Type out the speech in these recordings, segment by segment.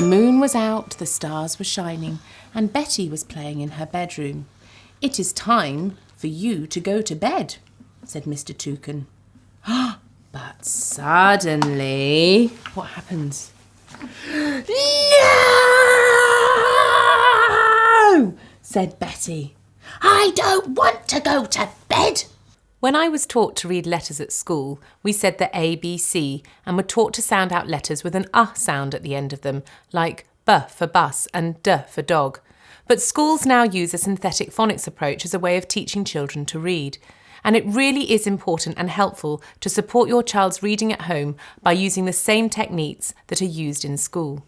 The moon was out, the stars were shining, and Betty was playing in her bedroom. "It is time for you to go to bed," said Mr. Toucan. But suddenly, what happens? "No!" said Betty. "I don't want to go to bed." When I was taught to read letters at school, we said the A, B, C and were taught to sound out letters with an sound at the end of them, like B for bus and D for dog. But schools now use a synthetic phonics approach as a way of teaching children to read. And it really is important and helpful to support your child's reading at home by using the same techniques that are used in school.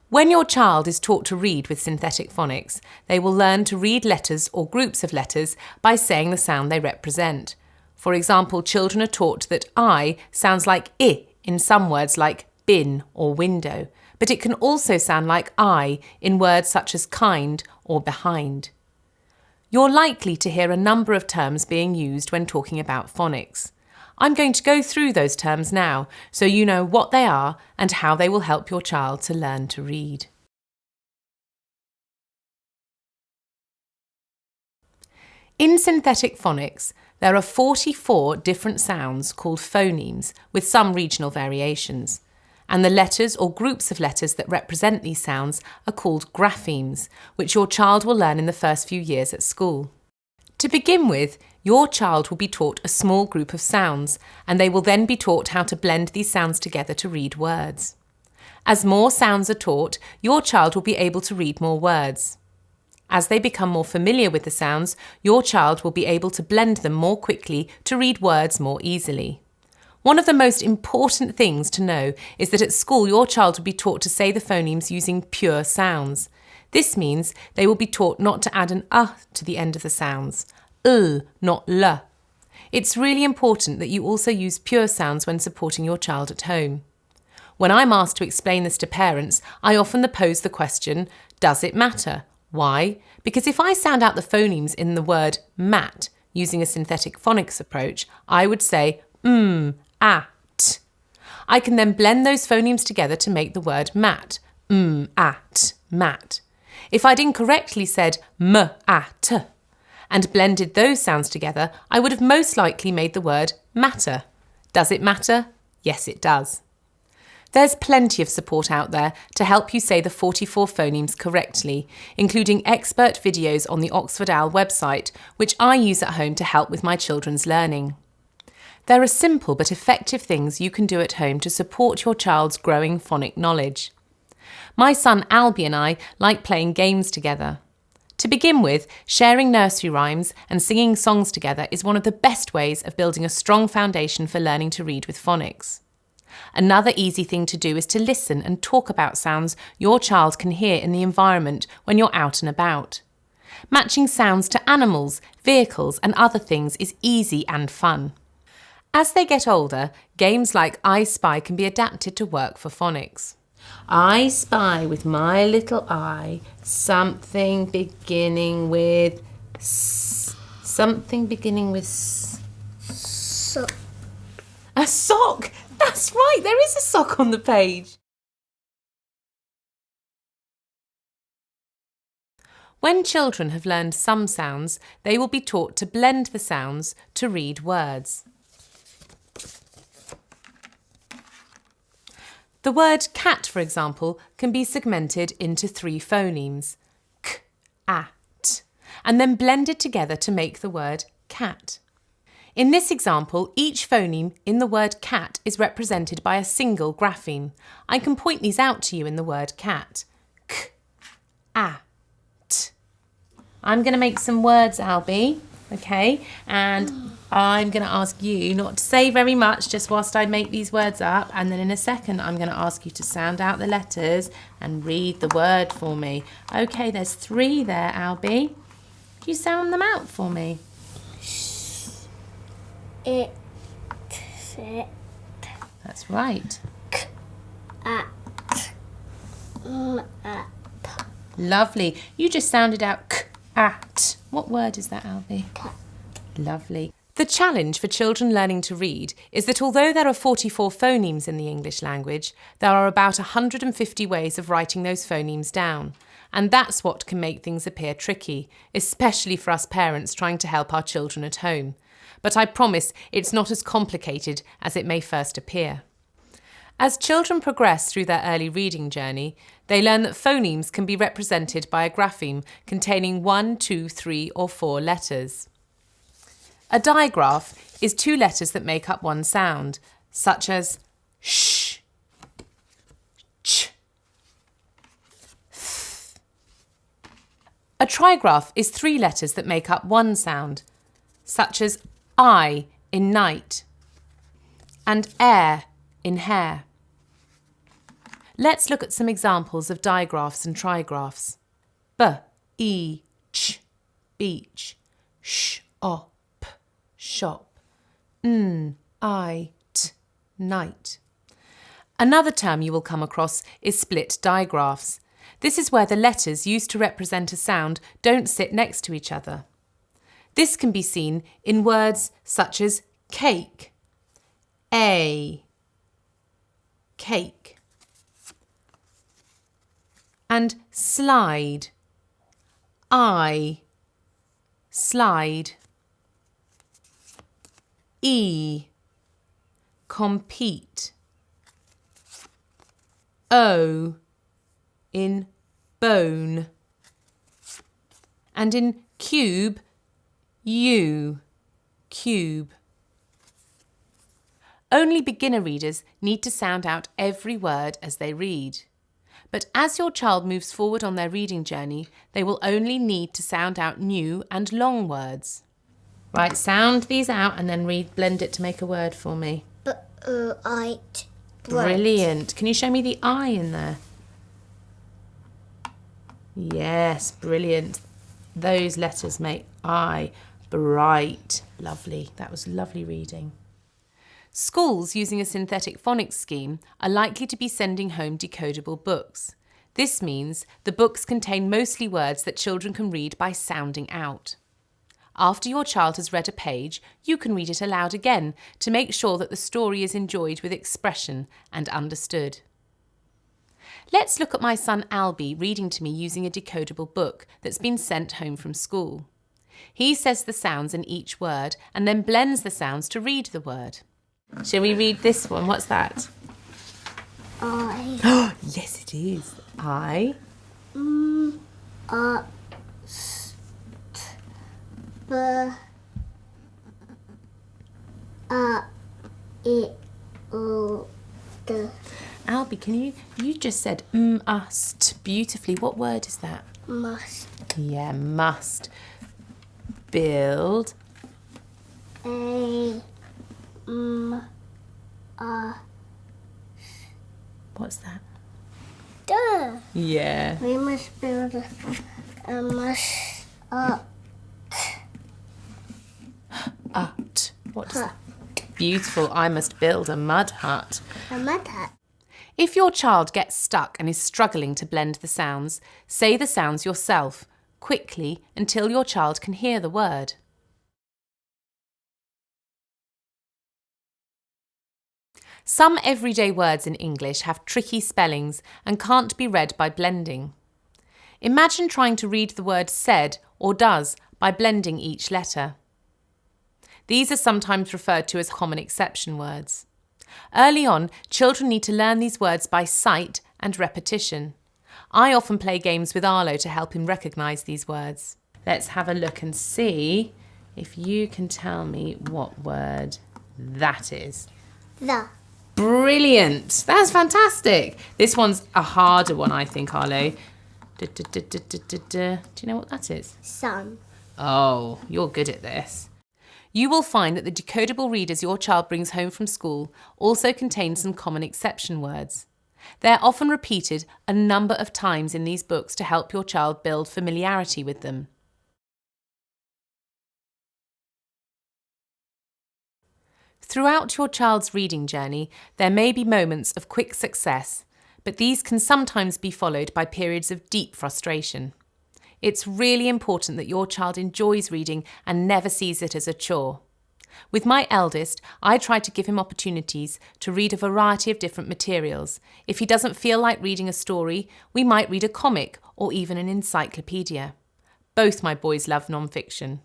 When your child is taught to read with synthetic phonics, they will learn to read letters or groups of letters by saying the sound they represent. For example, children are taught that I sounds like I in some words like bin or window, but it can also sound like I in words such as kind or behind. You're likely to hear a number of terms being used when talking about phonics. I'm going to go through those terms now so you know what they are and how they will help your child to learn to read. In synthetic phonics, there are 44 different sounds called phonemes with some regional variations. And the letters or groups of letters that represent these sounds are called graphemes, which your child will learn in the first few years at school. To begin with, your child will be taught a small group of sounds, and they will then be taught how to blend these sounds together to read words. As more sounds are taught, your child will be able to read more words. As they become more familiar with the sounds, your child will be able to blend them more quickly to read words more easily. One of the most important things to know is that at school your child will be taught to say the phonemes using pure sounds. This means they will be taught not to add an to the end of the sounds, not l. It's really important that you also use pure sounds when supporting your child at home. When I'm asked to explain this to parents, I often pose the question, does it matter? Why? Because if I sound out the phonemes in the word mat using a synthetic phonics approach, I would say at. I can then blend those phonemes together to make the word mat, at, mat. If I'd incorrectly said at and blended those sounds together, I would have most likely made the word matter. Does it matter? Yes, it does. There's plenty of support out there to help you say the 44 phonemes correctly, including expert videos on the Oxford Owl website, which I use at home to help with my children's learning. There are simple but effective things you can do at home to support your child's growing phonic knowledge. My son Albie and I like playing games together. To begin with, sharing nursery rhymes and singing songs together is one of the best ways of building a strong foundation for learning to read with phonics. Another easy thing to do is to listen and talk about sounds your child can hear in the environment when you're out and about. Matching sounds to animals, vehicles and other things is easy and fun. As they get older, games like I Spy can be adapted to work for phonics. I spy with my little eye something beginning with s. Something beginning with s. Sock. A sock! That's right, there is a sock on the page. When children have learned some sounds, they will be taught to blend the sounds to read words. The word cat, for example, can be segmented into 3 phonemes, k, a, t, and then blended together to make the word cat. In this example, each phoneme in the word cat is represented by a single grapheme. I can point these out to you in the word cat. K, a, t. I'm going to make some words, Albie, okay? And I'm going to ask you not to say very much just whilst I make these words up, and then in a second I'm going to ask you to sound out the letters and read the word for me. Okay, there's 3 there, Albie. Can you sound them out for me? It, sit. That's right. K, at, at. Lovely. You just sounded out k, at. What word is that, Albie? Cat. Lovely. The challenge for children learning to read is that although there are 44 phonemes in the English language, there are about 150 ways of writing those phonemes down. And that's what can make things appear tricky, especially for us parents trying to help our children at home. But I promise it's not as complicated as it may first appear. As children progress through their early reading journey, they learn that phonemes can be represented by a grapheme containing 1, 2, 3 or 4 letters. A digraph is 2 letters that make up one sound, such as sh, ch, th. A trigraph is 3 letters that make up one sound, such as I in night and air in hair. Let's look at some examples of digraphs and trigraphs. B-e-ch, beach, sh-op, shop, n-i-t, night. Another term you will come across is split digraphs. This is where the letters used to represent a sound don't sit next to each other. This can be seen in words such as cake, cake, and slide, slide, compete, in bone, and in cube, cube. Only beginner readers need to sound out every word as they read. But as your child moves forward on their reading journey, they will only need to sound out new and long words. Right, sound these out and then blend it to make a word for me. Bright. Brilliant. Can you show me the I in there? Yes, brilliant. Those letters make I. Bright. Lovely. That was lovely reading. Schools using a synthetic phonics scheme are likely to be sending home decodable books. This means the books contain mostly words that children can read by sounding out. After your child has read a page, you can read it aloud again to make sure that the story is enjoyed with expression and understood. Let's look at my son Albie reading to me using a decodable book that's been sent home from school. He says the sounds in each word and then blends the sounds to read the word. Shall we read this one? What's that? I. Yes, it is. I. B. I. O. D. Albie, you just said must beautifully. What word is that? Must. Yeah, must. Build. A. What's that? Duh. Yeah. We must build a must. Hut. What's that? Beautiful. I must build a mud hut. A mud hut. If your child gets stuck and is struggling to blend the sounds, say the sounds yourself, quickly until your child can hear the word. Some everyday words in English have tricky spellings and can't be read by blending. Imagine trying to read the word said or does by blending each letter. These are sometimes referred to as common exception words. Early on, children need to learn these words by sight and repetition. I often play games with Arlo to help him recognise these words. Let's have a look and see if you can tell me what word that is. The. Brilliant. That's fantastic. This one's a harder one, I think, Arlo. Do you know what that is? Sun. Oh, you're good at this. You will find that the decodable readers your child brings home from school also contain some common exception words. They're often repeated a number of times in these books to help your child build familiarity with them. Throughout your child's reading journey, there may be moments of quick success, but these can sometimes be followed by periods of deep frustration. It's really important that your child enjoys reading and never sees it as a chore. With my eldest, I try to give him opportunities to read a variety of different materials. If he doesn't feel like reading a story, we might read a comic or even an encyclopedia. Both my boys love non-fiction.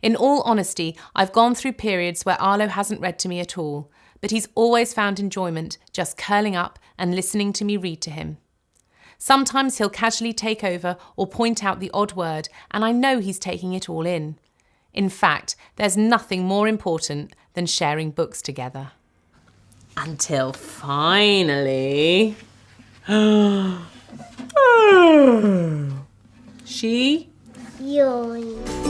In all honesty, I've gone through periods where Arlo hasn't read to me at all, but he's always found enjoyment just curling up and listening to me read to him. Sometimes he'll casually take over or point out the odd word, and I know he's taking it all in. In fact, there's nothing more important than sharing books together. Until finally... she... Yawn.